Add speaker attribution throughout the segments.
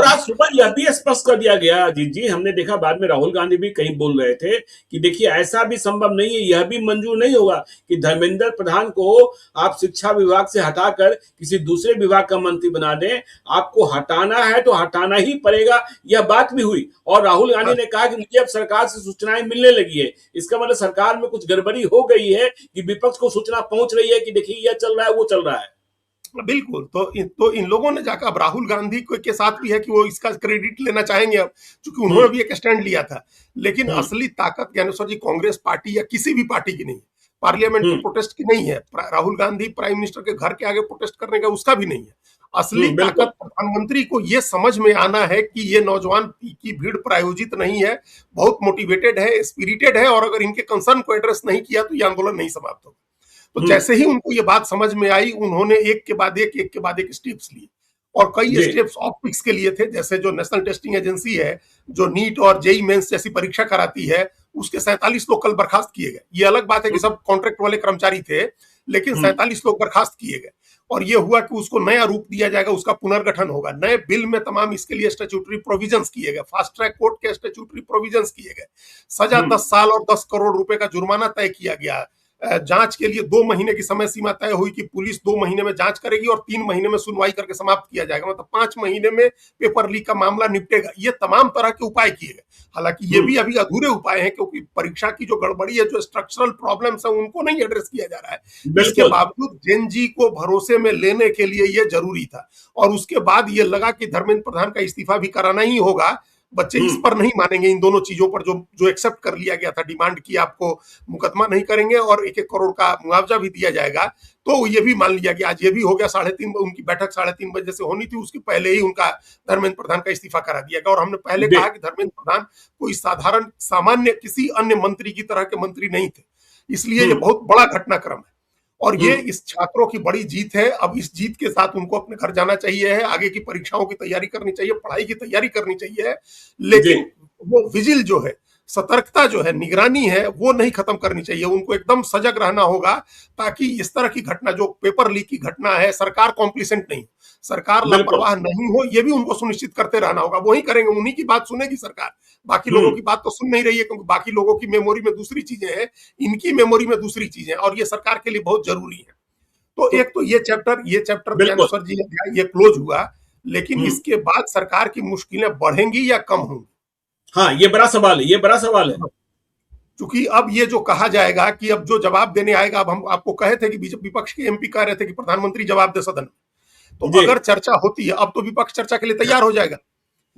Speaker 1: आज सुबह यह भी स्पष्ट कर दिया गया अजीत जी, हमने देखा बाद में राहुल गांधी भी कहीं बोल रहे थे कि देखिए ऐसा भी संभव नहीं है, यह भी मंजूर नहीं होगा कि धर्मेंद्र प्रधान को आप शिक्षा विभाग से हटाकर किसी दूसरे विभाग का मंत्री बना दें, आपको हटाना है तो हटाना ही पड़ेगा। यह बात भी हुई और राहुल गांधी ने कहा कि मुझे अब सरकार से सूचनाएं मिलने लगी है, इसका मतलब सरकार में कुछ गड़बड़ी हो गई है कि विपक्ष को सूचना पहुंच रही है कि देखिए यह चल रहा है, वो चल रहा है।
Speaker 2: बिल्कुल। तो इन लोगों ने जाकर, अब राहुल गांधी के साथ भी है कि वो इसका क्रेडिट लेना चाहेंगे अब, क्योंकि उन्होंने भी एक स्टैंड लिया था। लेकिन असली ताकत ज्ञानेश्वर जी कांग्रेस पार्टी या किसी भी पार्टी की नहीं है, पार्लियामेंट के प्रोटेस्ट की नहीं है, राहुल गांधी प्राइम मिनिस्टर के घर के आगे प्रोटेस्ट करने का उसका भी नहीं है। असली ताकत प्रधानमंत्री को ये समझ में आना है कि ये नौजवान की भीड़ प्रायोजित नहीं है, बहुत मोटिवेटेड है, स्पिरिटेड है, और अगर इनके कंसर्न को एड्रेस नहीं किया तो ये आंदोलन नहीं समाप्त होगा। तो जैसे ही उनको ये बात समझ में आई, उन्होंने एक के बाद एक स्टेप्स लिए, और कई स्टेप्स ऑप्टिक्स के लिए थे। जैसे जो नेशनल टेस्टिंग एजेंसी है, जो नीट और जेई मेंस जैसी परीक्षा कराती है, उसके 47 लोग कल बर्खास्त किए गए। ये अलग बात है कि सब कॉन्ट्रैक्ट वाले कर्मचारी थे, लेकिन 47 लोग बर्खास्त किए गए। और ये हुआ कि उसको नया रूप दिया जाएगा, उसका पुनर्गठन होगा। नए बिल में तमाम इसके लिए स्टैट्यूटरी प्रोविजंस किए गए, फास्ट ट्रैक कोर्ट के स्टैट्यूटरी प्रोविजंस किए गए, सजा 10 साल और 10 करोड़ रुपए का जुर्माना तय किया गया। जांच के लिए 2 महीने की समय सीमा तय हुई कि पुलिस 2 महीने में जांच करेगी और 3 महीने में सुनवाई करके समाप्त किया जाएगा, मतलब 5 महीने में पेपर लीक का मामला निपटेगा। ये तमाम तरह के उपाय किए गए। हालांकि ये भी अभी अधूरे उपाय हैं, क्योंकि परीक्षा की जो गड़बड़ी है, जो स्ट्रक्चरल प्रॉब्लम्स है, उनको नहीं एड्रेस किया जा रहा है। इसके बावजूद जेन जी को भरोसे में लेने के लिए ये जरूरी था, और उसके बाद ये लगा कि धर्मेंद्र प्रधान का इस्तीफा भी कराना ही होगा। बच्चे इस पर नहीं मानेंगे, इन दोनों चीजों पर जो एक्सेप्ट कर लिया गया था, डिमांड की आपको मुकदमा नहीं करेंगे और 1-1 करोड़ का मुआवजा भी दिया जाएगा। तो ये भी मान लिया गया। आज ये भी हो गया, 3:30 उनकी बैठक 3:30 बजे से होनी थी, उसके पहले ही उनका धर्मेंद्र प्रधान का इस्तीफा करा दिया गया। और हमने पहले कहा कि धर्मेंद्र प्रधान कोई साधारण सामान्य किसी अन्य मंत्री की तरह के मंत्री नहीं थे, इसलिए ये बहुत बड़ा घटनाक्रम है और ये इस छात्रों की बड़ी जीत है। अब इस जीत के साथ उनको अपने घर जाना चाहिए है, आगे की परीक्षाओं की तैयारी करनी चाहिए, पढ़ाई की तैयारी करनी चाहिए, लेकिन वो विजिल जो है, सतर्कता जो है, निगरानी है, वो नहीं खत्म करनी चाहिए। उनको एकदम सजग रहना होगा, ताकि इस तरह की घटना, जो पेपर लीक की घटना है, सरकार कॉम्प्लिसेंट नहीं, सरकार लापरवाह नहीं हो, ये भी उनको सुनिश्चित करते रहना होगा। वही करेंगे, उन्हीं की बात सुनेगी सरकार, बाकी लोगों की बात तो सुन नहीं रही है, क्योंकि बाकी लोगों की मेमोरी में दूसरी चीजें हैं, इनकी मेमोरी में दूसरी चीजें, और ये सरकार के लिए बहुत जरूरी है। तो एक तो ये चैप्टर ज्ञानेश्वर जी ये क्लोज हुआ, लेकिन इसके बाद सरकार की मुश्किलें बढ़ेंगी या कम होंगी?
Speaker 1: हाँ, ये बड़ा सवाल है, ये बड़ा सवाल है।
Speaker 2: क्योंकि अब ये जो कहा जाएगा कि अब जो जवाब देने आएगा, अब हम आपको कहे थे कि विपक्ष के एमपी कह रहे थे कि प्रधानमंत्री जवाब दे सदन में, तो अगर चर्चा होती है, अब तो विपक्ष चर्चा के लिए तैयार हो जाएगा।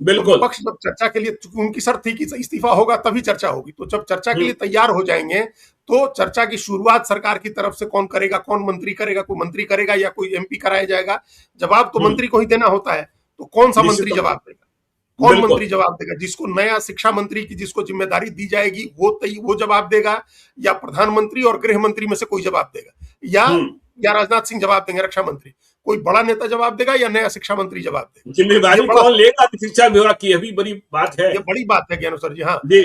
Speaker 1: बिल्कुल।
Speaker 2: तो विपक्ष जब चर्चा के लिए, चूंकि उनकी शर्त थी कि इस्तीफा होगा तभी चर्चा होगी, तो जब चर्चा के लिए तैयार हो जाएंगे, तो चर्चा की शुरुआत सरकार की तरफ से कौन करेगा, कौन मंत्री करेगा, कोई मंत्री करेगा या कोई एमपी कराया जाएगा? जवाब तो मंत्री को ही देना होता है, तो कौन सा मंत्री जवाब देगा? कौन मंत्री जवाब देगा? जिसको नया शिक्षा मंत्री की जिसको जिम्मेदारी दी जाएगी, वो जवाब देगा, या प्रधानमंत्री और गृह मंत्री में से कोई जवाब देगा, या राजनाथ सिंह जवाब देंगे, रक्षा मंत्री, कोई बड़ा नेता जवाब देगा, या नया शिक्षा मंत्री जवाब देगा?
Speaker 1: जिम्मेदारी कौन लेगा शिक्षा विभाग की, अभी बड़ी बात है,
Speaker 2: ये बड़ी बात है ज्ञानेश्वर जी। हाँ
Speaker 1: जी।